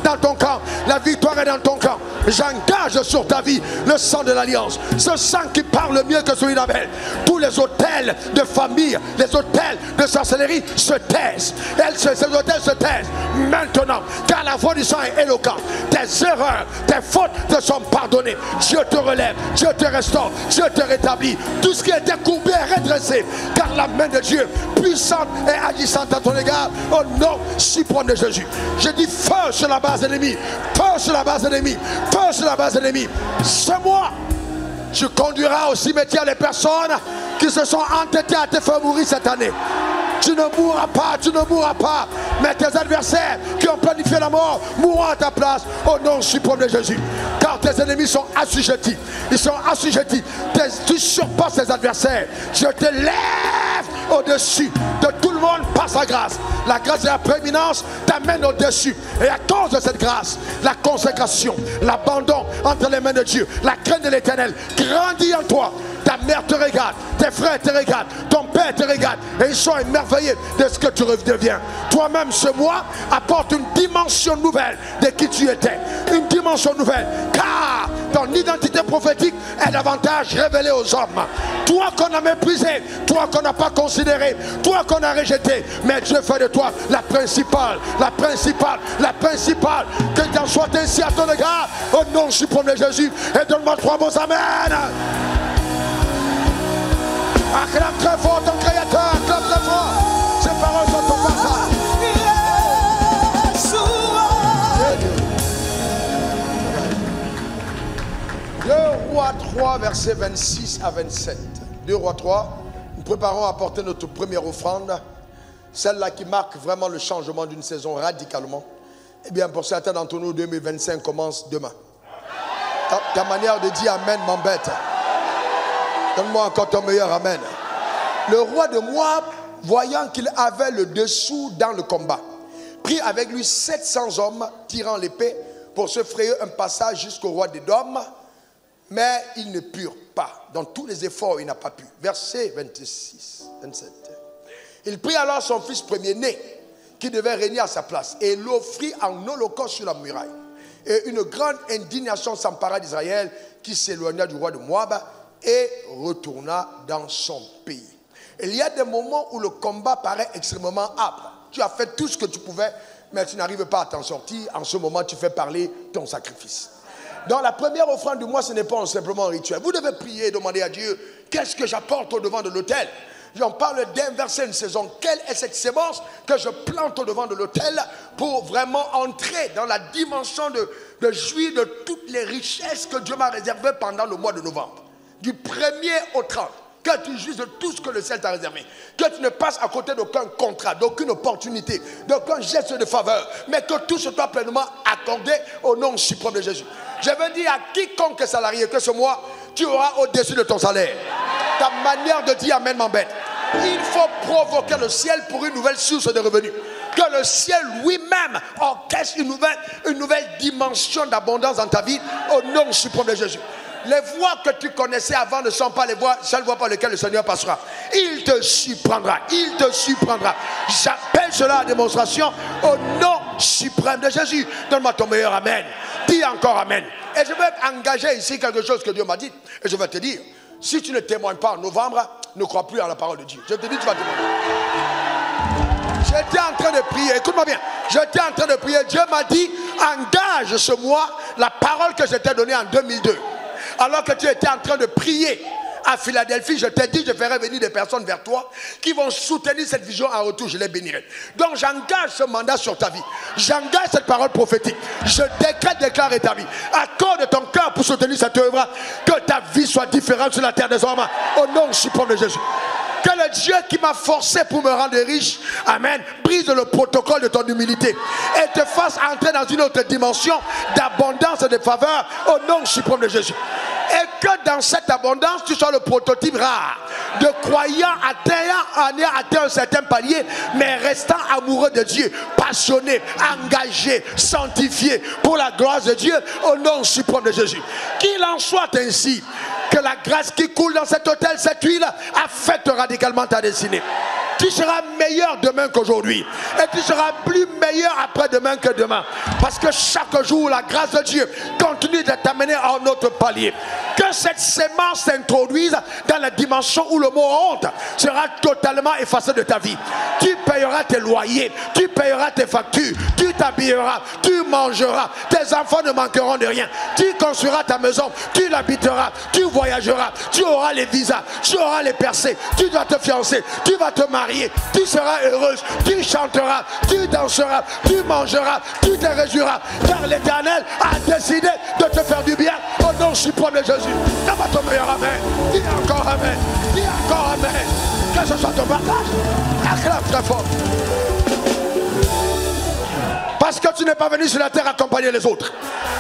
dans ton camp. La victoire est dans ton camp. J'engage sur ta vie le sang de l'alliance. Ce sang qui parle mieux que celui d'Abel. Tous les hôtels de famille, les hôtels de sorcellerie se taisent. Ces hôtels se taisent maintenant, car la voix du sang est éloquente. Tes erreurs, tes fautes te sont pardonnées. Dieu te relève, Dieu te restaure, Dieu te rétablit. Tout ce qui était courbé est redressé, car la main de Dieu puissante et agissante à ton égard, au nom suprême de Jésus. Je dis feu sur la base ennemie, feu sur la base ennemie, feu sur la base ennemie. Ce mois, tu conduiras au cimetière les personnes qui se sont entêtées à te faire mourir cette année. Tu ne mourras pas, tu ne mourras pas. Mais tes adversaires qui ont planifié la mort mourront à ta place au nom suprême de Jésus. Car tes ennemis sont assujettis. Ils sont assujettis. Tu surpasses tes adversaires. Je te lève au-dessus de tout le monde par sa grâce. La grâce et la prééminence t'amènent au-dessus. Et à cause de cette grâce, la consécration, l'abandon entre les mains de Dieu, la crainte de l'Éternel grandit en toi. Ta mère te regarde, tes frères te regardent, ton père te regarde et ils sont émerveillés de ce que tu deviens. Toi-même ce mois apporte une dimension nouvelle de qui tu étais. Une dimension nouvelle car ton identité prophétique est davantage révélée aux hommes. Toi qu'on a méprisé, toi qu'on n'a pas considéré, toi qu'on a rejeté, mais Dieu fait de toi la principale, la principale, la principale. Que t'en soit ainsi à ton égard au nom suprême de Jésus. Et donne-moi 3 mots, amen. Acclame très fort ton Créateur, acclame très fort. Ces paroles sont ton partage. 2 Rois 3, versets 26 à 27. 2 Rois 3, nous préparons à apporter notre première offrande, celle-là qui marque vraiment le changement d'une saison radicalement. Eh bien, pour certains d'entre nous, 2025 commence demain. Ta manière de dire amen m'embête. Donne-moi encore ton meilleur amen. Le roi de Moab, voyant qu'il avait le dessous dans le combat, prit avec lui 700 hommes tirant l'épée pour se frayer un passage jusqu'au roi d'Édom, mais ils ne purent pas. Dans tous les efforts, il n'a pas pu. Verset 26, 27. Il prit alors son fils premier-né, qui devait régner à sa place, et l'offrit en holocauste sur la muraille. Et une grande indignation s'empara d'Israël, qui s'éloigna du roi de Moab et retourna dans son pays. Il y a des moments où le combat paraît extrêmement âpre. Tu as fait tout ce que tu pouvais, mais tu n'arrives pas à t'en sortir. En ce moment, tu fais parler ton sacrifice. Dans la première offrande du mois, ce n'est pas simplement un rituel. Vous devez prier et demander à Dieu, qu'est-ce que j'apporte au devant de l'autel? J'en parle d'inverser une saison. Quelle est cette sémence que je plante au devant de l'autel pour vraiment entrer dans la dimension de jouir de toutes les richesses que Dieu m'a réservées pendant le mois de novembre? Du 1er au 30, que tu jouisses de tout ce que le ciel t'a réservé, que tu ne passes à côté d'aucun contrat, d'aucune opportunité, d'aucun geste de faveur, mais que tout soit pleinement accordé au nom suprême de Jésus. Je veux dire à quiconque est salarié que ce mois, tu auras au-dessus de ton salaire. Ta manière de dire amen m'embête. Il faut provoquer le ciel pour une nouvelle source de revenus. Que le ciel lui-même orchestre une nouvelle dimension d'abondance dans ta vie au nom suprême de Jésus. Les voies que tu connaissais avant ne sont pas les voies, seules voies par lesquelles le Seigneur passera. Il te surprendra. Il te surprendra. J'appelle cela à démonstration au nom suprême de Jésus. Donne-moi ton meilleur amen. Dis encore amen. Et je vais engager ici quelque chose que Dieu m'a dit. Et je vais te dire, si tu ne témoignes pas en novembre, ne crois plus en la parole de Dieu. Je te dis, tu vas témoigner. J'étais en train de prier, écoute-moi bien. J'étais en train de prier. Dieu m'a dit, engage ce mois la parole que je t'ai donnée en 2002. Alors que tu étais en train de prier à Philadelphie, je t'ai dit, je ferai venir des personnes vers toi qui vont soutenir cette vision en retour, je les bénirai. Donc j'engage ce mandat sur ta vie. J'engage cette parole prophétique. Je déclare ta vie. Accorde ton cœur pour soutenir cette œuvre. Que ta vie soit différente sur la terre des hommes. Au nom suprême de Jésus. Que le Dieu qui m'a forcé pour me rendre riche, amen, brise le protocole de ton humilité et te fasse entrer dans une autre dimension d'abondance et de faveur au nom suprême de Jésus. Et que dans cette abondance, tu sois le prototype rare de croyants ayant atteint un certain palier, mais restant amoureux de Dieu, passionné, engagé, sanctifié pour la gloire de Dieu au nom suprême de Jésus. Qu'il en soit ainsi. Que la grâce qui coule dans cet hôtel, cette huile, affecte radicalement ta destinée. Tu seras meilleur demain qu'aujourd'hui. Et tu seras plus meilleur après-demain que demain. Parce que chaque jour, la grâce de Dieu continue de t'amener à un autre palier. Que cette sémence s'introduise dans la dimension où le mot honte sera totalement effacé de ta vie. Tu payeras tes loyers, tu payeras tes factures, tu t'habilleras, tu mangeras, tes enfants ne manqueront de rien. Tu construiras ta maison, tu l'habiteras, tu voyageras, tu auras les visas, tu auras les percées, tu dois te fiancer, tu vas te marier, tu seras heureuse, tu chanteras, tu danseras, tu mangeras, tu te réjouiras, car l'Éternel a décidé de te faire du bien au nom suprême de Jésus. Donne-moi ton meilleur amen. Dis encore amen. Dis encore amen. Que ce soit ton partage. Acclame très fort. Parce que tu n'es pas venu sur la terre accompagner les autres.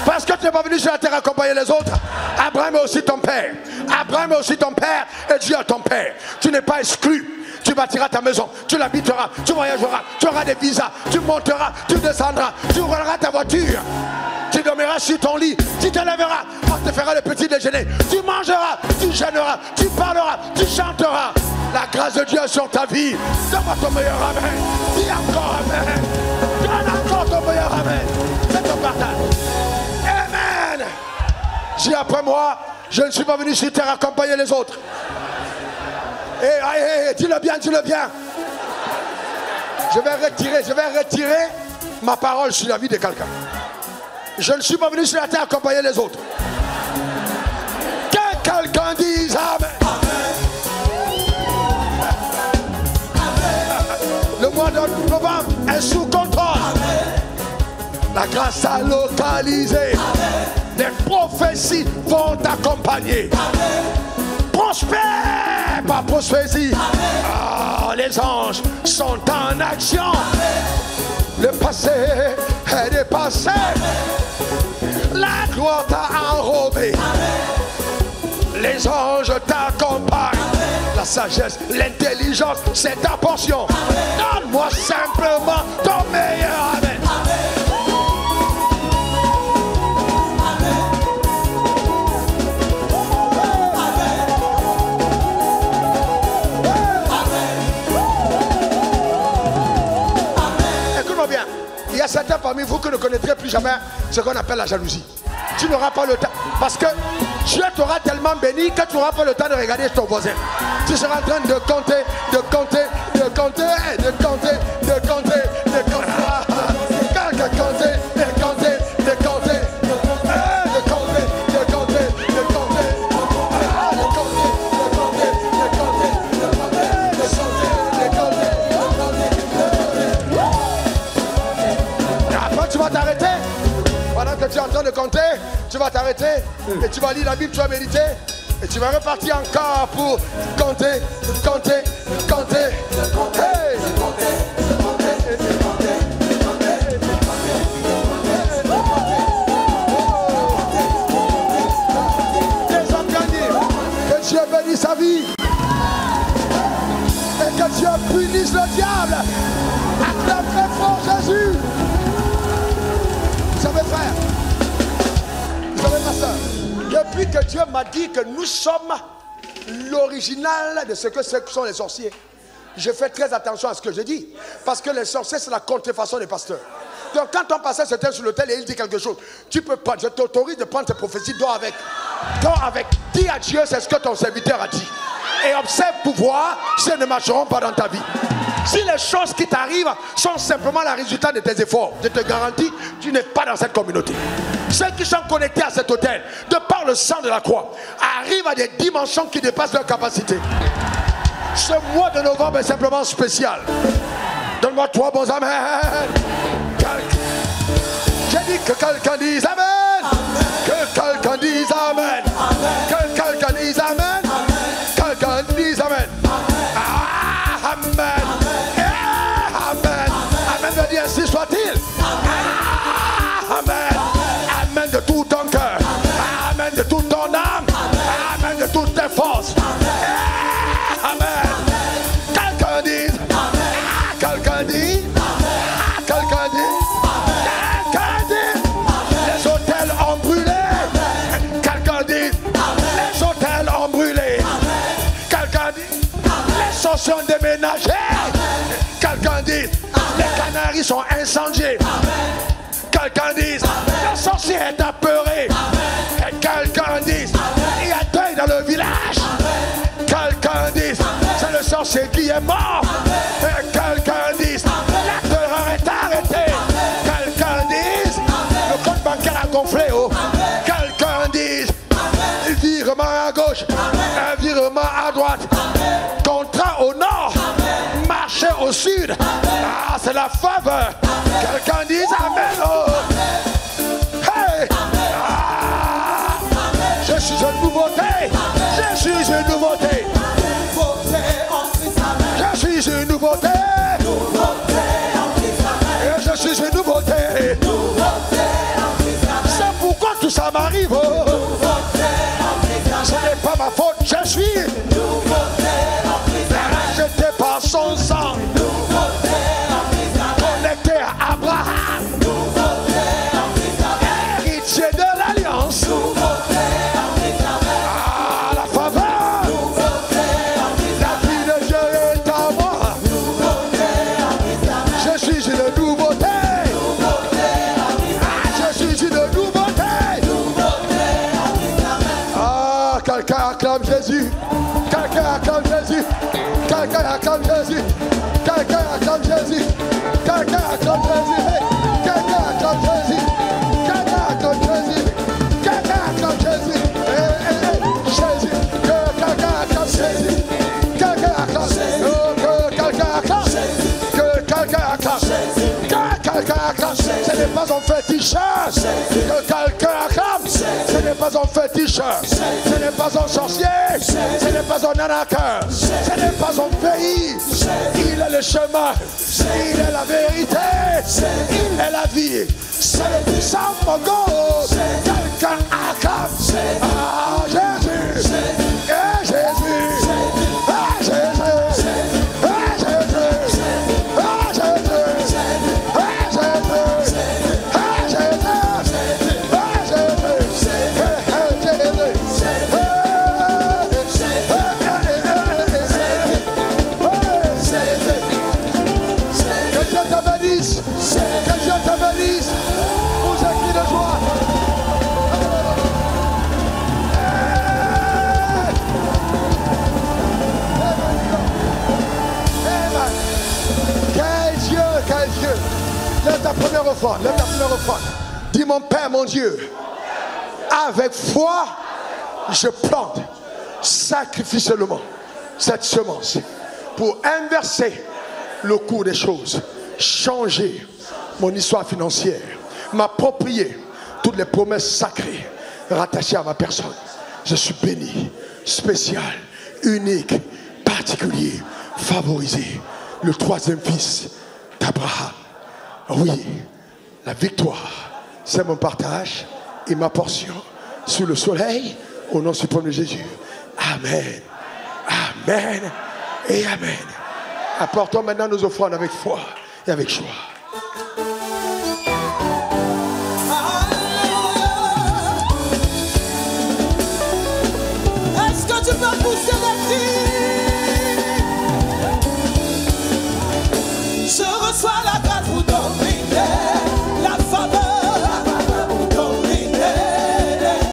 Parce que tu n'es pas venu sur la terre accompagner les autres. Abraham est aussi ton père. Abraham est aussi ton père et Dieu est ton père. Tu n'es pas exclu. Tu bâtiras ta maison, tu l'habiteras, tu voyageras, tu auras des visas, tu monteras, tu descendras, tu rouleras ta voiture. Tu dormiras sur ton lit, tu te lèveras, on te fera le petit déjeuner. Tu mangeras, tu gêneras, tu parleras, tu chanteras. La grâce de Dieu est sur ta vie. Donne-moi ton meilleur amen. Dis encore amen. Donne encore ton meilleur amen. C'est ton partage. Amen. Dis après moi, je ne suis pas venu sur terre accompagner les autres. Dis-le bien, dis-le bien. Je vais retirer ma parole sur la vie de quelqu'un. Je ne suis pas venu sur la terre accompagner les autres. Que quelqu'un dise amen. Le mois de novembre est sous contrôle. La grâce a localisé. Les prophéties vont t'accompagner. Prospère, pas prophétie. Ah, les anges sont en action. Le passé est dépassé. La gloire t'a enrobé. Les anges t'accompagnent. La sagesse, l'intelligence, c'est ta portion. Donne-moi simplement ton meilleur amen. Il y a certains parmi vous que ne connaîtrez plus jamais ce qu'on appelle la jalousie. Tu n'auras pas le temps. Parce que Dieu t'aura tellement béni que tu n'auras pas le temps de regarder ton voisin. Tu seras en train de compter, de compter, de compter, de compter, de compter, de compter, de compter, de compter, de compter, tu vas t'arrêter. Pendant que tu es en train de compter, tu vas t'arrêter et tu vas lire la Bible, tu vas méditer et tu vas repartir encore pour compter, compter, compter. Hey! Les hommes disent que Dieu bénisse sa vie et que Dieu punisse le diable. Acclame très fort Jésus. Vous savez frère, vous savez ma soeur, depuis que Dieu m'a dit que nous sommes l'original de ce que sont les sorciers, je fais très attention à ce que je dis. Parce que les sorciers c'est la contrefaçon des pasteurs. Donc quand ton pasteur se tient sur l'autel et il dit quelque chose, tu peux prendre, je t'autorise de prendre tes prophéties, dors avec. Dors avec, dis à Dieu c'est ce que ton serviteur a dit. Et observe pour voir si elles ne marcheront pas dans ta vie. Si les choses qui t'arrivent sont simplement le résultat de tes efforts, je te garantis, tu n'es pas dans cette communauté. Ceux qui sont connectés à cet autel, de par le sang de la croix, arrivent à des dimensions qui dépassent leur capacité. Ce mois de novembre est simplement spécial. Donne-moi 3 bons amen. J'ai dit que quelqu'un dise amen. Que quelqu'un dise amen. Que quelqu'un dise amen. Quelqu'un dise amen. Amen. Amen. Amen veut dire ainsi soit-il. Amen. Amen de tout ton cœur. Amen de toute ton âme. Amen de toutes tes forces. Amen. Quelqu'un dit. Quelqu'un dit. Quelqu'un dit. Quelqu'un dit. Les hôtels ont brûlé. Quelqu'un dit. Les hôtels ont brûlé. Quelqu'un dit. Les sorciers ont déménagé. Quelqu'un dit. Les canaries sont incendiés. Quelqu'un dit. Le sorcier est apeuré. Et quelqu'un dit. Il y a deuil dans le village. Quelqu'un dit. C'est le sorcier qui est mort. Et quelqu'un dit. La terreur est arrêtée. Quelqu'un dit. Le compte bancaire a gonflé. Oh. Quelqu'un dit. Virement à gauche. Un virement à droite. Contrat au nord. Marché au sud. Ah, c'est la faveur. Quelqu'un dit amen. Oh. Hey. Ah. Je suis une nouveauté. Je suis une nouveauté. Nouveauté en Christ. C'est pourquoi tout ça m'arrive. Ce n'est pas ma faute, je suis racheté par son sang, connecté à Abraham, héritier de l'alliance. Ah, la faveur, la vie de Dieu est à moi. Je suis une nouveauté. Ah, je suis une nouveauté. Ah, quelqu'un acclame Jésus. Quelqu'un acclame Jésus. Quelqu'un acclame Jésus. Quelqu'un acclame Jésus. Quelqu'un acclame Jésus. Quelqu'un acclame Jésus. Quelqu'un acclame Jésus. Quelqu'un acclame Jésus. Jésus. Que quelqu'un acclame Jésus. Quelqu'un acclame Jésus. Que quelqu'un acclame. Que quelqu'un acclame. Que quelqu'un acclame. Ce n'est pas un féticheur. Que quelqu'un acclame. Ce n'est pas un féticheur. Ce n'est pas un sorcier. Ce n'est pas un arnaqueur. Ce n'est pas un pays. Il est le chemin. Il est la vérité. Il est la vie. C'est le puissant Mogo. Quelqu'un acclame. Ah, Jésus. Et Jésus. Ah, Jésus. Ah, Jésus. Ah, Jésus. Ah, Jésus. Ah, Que Dieu te bénisse. Que Dieu te bénisse. Vous êtes qui de joie. Quel Dieu. Lève ta première offrande. Lève ta première offrande. Dis mon Père, mon Dieu. Avec foi, je plante sacrificiellement cette semence pour inverser le cours des choses, changer mon histoire financière, m'approprier toutes les promesses sacrées rattachées à ma personne. Je suis béni, spécial, unique, particulier, favorisé, le troisième fils d'Abraham. Oui, la victoire, c'est mon partage et ma portion sous le soleil, au nom suprême de Jésus. Amen. Amen et amen. Apportons maintenant nos offrandes avec foi et avec joie. Est-ce que tu peux pousser